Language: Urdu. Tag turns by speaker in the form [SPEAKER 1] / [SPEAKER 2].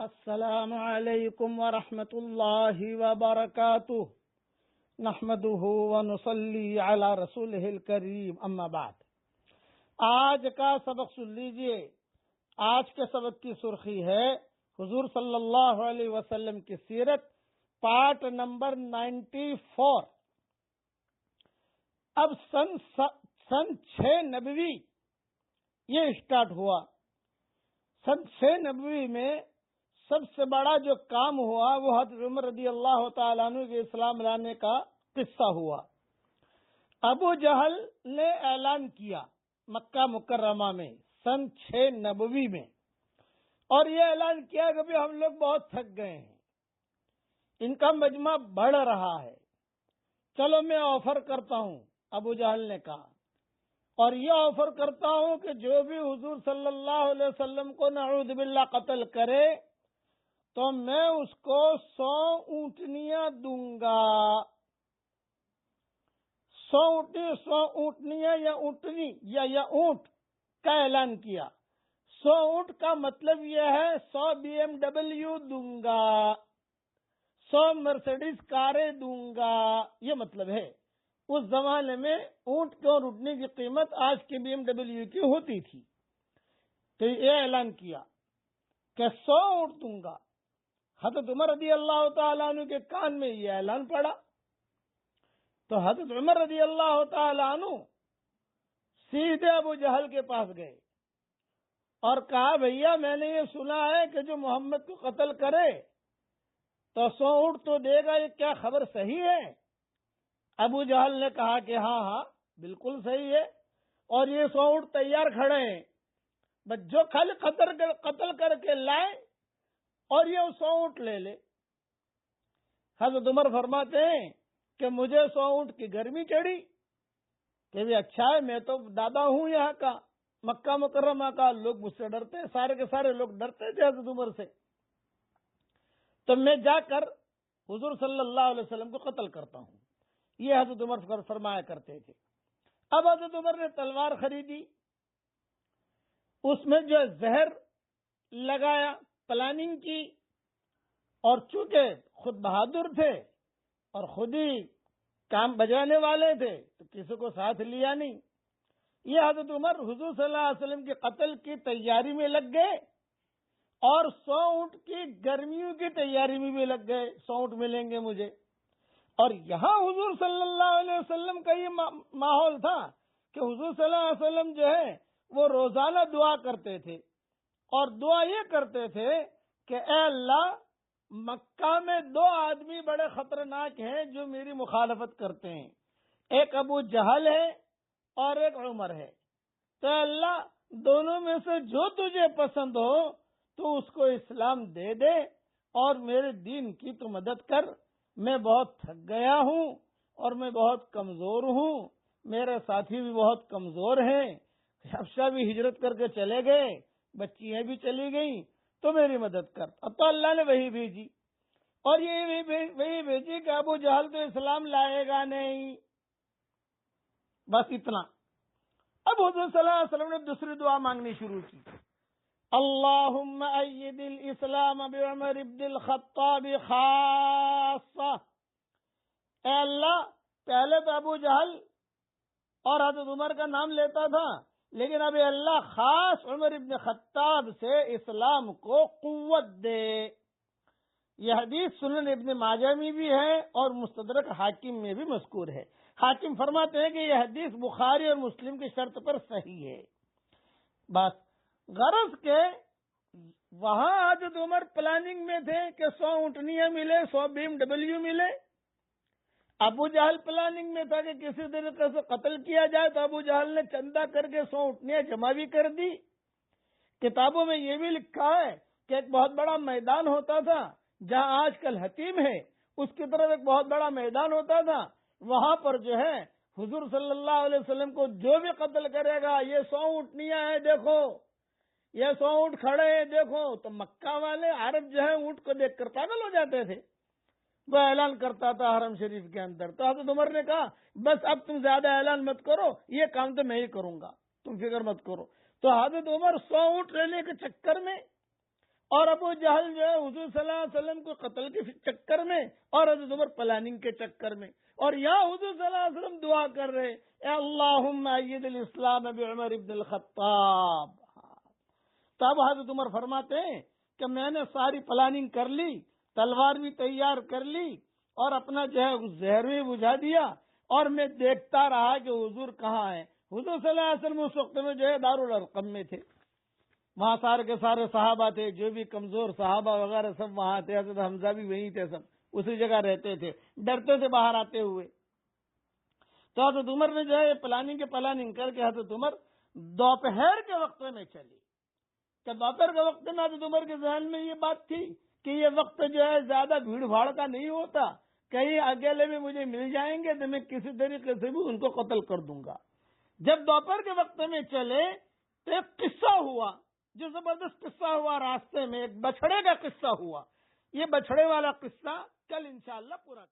[SPEAKER 1] السلام علیکم ورحمۃ اللہ وبرکاتہ نحمده ونصلی علی رسولہ الکریم اما بعد۔ آج کا سبق سن لیجئے۔ آج کے سبق کی سرخی ہے حضور صلی اللہ علیہ وسلم کی سیرت، پارٹ نمبر 94۔ اب سن 6 نبوی یہ اسٹارٹ ہوا۔ سن 6 نبوی میں سب سے بڑا جو کام ہوا وہ حضرت عمر رضی اللہ تعالیٰ عنہ کے اسلام لانے کا قصہ ہوا۔ ابو جہل نے اعلان کیا مکہ مکرمہ میں سن 6 نبوی میں، اور یہ اعلان کیا کہ بھی ہم لوگ بہت تھک گئے ہیں، ان کا مجمع بڑھ رہا ہے، چلو میں آفر کرتا ہوں۔ ابو جہل نے کہا، اور یہ آفر کرتا ہوں کہ جو بھی حضور صلی اللہ علیہ وسلم کو نعوذ باللہ قتل کرے تو میں اس کو 100 اونٹنیاں دوں گا۔ 100 اونٹنیاں یا اونٹنی یا اونٹ کا اعلان کیا۔ 100 اونٹ کا مطلب یہ ہے 100 BMW دوں گا، 100 مرسیڈیز کاریں دوں گا، یہ مطلب ہے۔ اس زمانے میں اونٹ کے اور اونٹنی کی قیمت آج کے BMW کی ہوتی تھی۔ تو یہ اعلان کیا کہ 100 اونٹ دوں گا۔ حضرت عمر رضی اللہ تعالیٰ عنہ کے کان میں یہ اعلان پڑا تو حضرت عمر رضی اللہ تعالیٰ عنہ سیدھے ابو جہل کے پاس گئے اور کہا، بھیا میں نے یہ سنا ہے کہ جو محمد کو قتل کرے تو 100 اونٹ تو دے گا، یہ کیا خبر صحیح ہے؟ ابو جہل نے کہا کہ ہاں بالکل صحیح ہے، اور یہ 100 اونٹ تیار کھڑے ہیں، بس جو خالی قتل کر کے لائے اور یہ 100 اونٹ لے لے۔ حضرت عمر فرماتے ہیں کہ مجھے 100 اونٹ کی گرمی چڑھی کہ بھی اچھا ہے، میں تو دادا ہوں یہاں کا، مکہ مکرمہ کا، لوگ مجھ سے ڈرتے ہیں، سارے کے سارے لوگ ڈرتے تھے حضرت عمر سے، تو میں جا کر حضور صلی اللہ علیہ وسلم کو قتل کرتا ہوں، یہ حضرت عمر فرمایا کرتے تھے۔ اب حضرت عمر نے تلوار خریدی، اس میں جو زہر لگایا، پلاننگ کی، اور چونکہ خود بہادر تھے اور خود ہی کام بجانے والے تھے تو کسی کو ساتھ لیا نہیں۔ یہ حضرت عمر حضور صلی اللہ علیہ وسلم کے قتل کی تیاری میں لگ گئے اور 100 اونٹ کی گرمیوں کی تیاری میں بھی لگ گئے، 100 اونٹ ملیں گے مجھے۔ اور یہاں حضور صلی اللہ علیہ وسلم کا یہ ماحول تھا کہ حضور صلی اللہ علیہ وسلم جو ہے وہ روزانہ دعا کرتے تھے، اور دعا یہ کرتے تھے کہ اے اللہ، مکہ میں 2 آدمی بڑے خطرناک ہیں جو میری مخالفت کرتے ہیں، ایک ابو جہل ہے اور ایک عمر ہے، تو اے اللہ دونوں میں سے جو تجھے پسند ہو تو اس کو اسلام دے دے اور میرے دین کی تو مدد کر، میں بہت تھک گیا ہوں اور میں بہت کمزور ہوں، میرے ساتھی بھی بہت کمزور ہیں، حبشہ بھی ہجرت کر کے چلے گئے، بچیاں بھی چلی گئیں، تو میری مدد کر۔ اب تو اللہ نے وہی بھیجی، اور یہ وہی بھیجی کہ ابو جہل تو اسلام لائے گا نہیں، بس اتنا۔ اب حضور صلی اللہ علیہ وسلم نے دوسری دعا مانگنی شروع کی، اللہم اید الاسلام بعمر بن الخطاب خاصہ۔ اے اللہ، پہلے تو ابو جہل اور حضرت عمر کا نام لیتا تھا، لیکن اب اللہ خاص عمر ابن خطاب سے اسلام کو قوت دے۔ یہ حدیث سنن ابن ماجہ میں بھی ہے اور مستدرک حاکم میں بھی مذکور ہے۔ حاکم فرماتے ہیں کہ یہ حدیث بخاری اور مسلم کی شرط پر صحیح ہے۔ بس غرض کے وہاں حضرت عمر پلاننگ میں تھے کہ 100 اونٹنیاں ملے، 100 BMW ملے۔ ابو جہل پلاننگ میں تھا کہ کسی طریقے سے قتل کیا جائے، تو ابو جہل نے چندہ کر کے 100 اونٹنیاں جمع بھی کر دی۔ کتابوں میں یہ بھی لکھا ہے کہ ایک بہت بڑا میدان ہوتا تھا، جہاں آج کل حتیم ہے، اس کی طرف ایک بہت بڑا میدان ہوتا تھا، وہاں پر جو ہے حضور صلی اللہ علیہ وسلم کو جو بھی قتل کرے گا، یہ 100 اونٹنیاں ہیں، دیکھو یہ 100 اونٹ کھڑے ہیں، دیکھو، تو مکہ والے عرب جو ہے اونٹ کو دیکھ کر پاگل ہو جاتے تھے۔ وہ اعلان کرتا تھا حرم شریف کے اندر، تو حضرت عمر نے کہا بس اب تم زیادہ اعلان مت کرو، یہ کام تو میں ہی کروں گا، تم فکر مت کرو۔ تو حضرت عمر 100 اونٹ لینے کے چکر میں اور ابو جہل جو ہے حضور صلی اللہ علیہ وسلم کو قتل کے چکر میں اور حضرت عمر پلاننگ کے چکر میں، اور یہاں حضور صلی اللہ علیہ وسلم دعا کر رہے اے اللہم ایید الاسلام بعمر ابن الخطاب. تب حضرت عمر فرماتے ہیں کہ میں نے ساری پلاننگ کر لی، تلوار بھی تیار کر لی اور اپنا جو ہے زہر بھی بجھا دیا، اور میں دیکھتا رہا کہ حضور کہاں ہیں. حضور صلی اللہ علیہ وسلم اس وقت میں جو ہے دارالارقم میں تھے، وہاں سارے کے سارے صحابہ تھے، جو بھی کمزور صحابہ وغیرہ سب وہاں تھے، حضرت حمزہ بھی وہیں تھے، سب اسی جگہ رہتے تھے، ڈرتے تھے باہر آتے ہوئے. تو حضرت عمر نے جو ہے پلاننگ کر کے حضرت عمر دوپہر کے وقت میں چلی. کہ دوپہر کے وقت میں حضرت عمر کے ذہن میں یہ بات تھی کہ یہ وقت جو ہے زیادہ بھیڑ بھاڑ کا نہیں ہوتا، کہیں اکیلے میں مجھے مل جائیں گے تو میں کسی طریقے سے بھی ان کو قتل کر دوں گا. جب دوپہر کے وقت میں چلے تو ایک قصہ ہوا، جو زبردست قصہ ہوا راستے میں، ایک بچھڑے کا قصہ ہوا. یہ بچھڑے والا قصہ کل انشاءاللہ پورا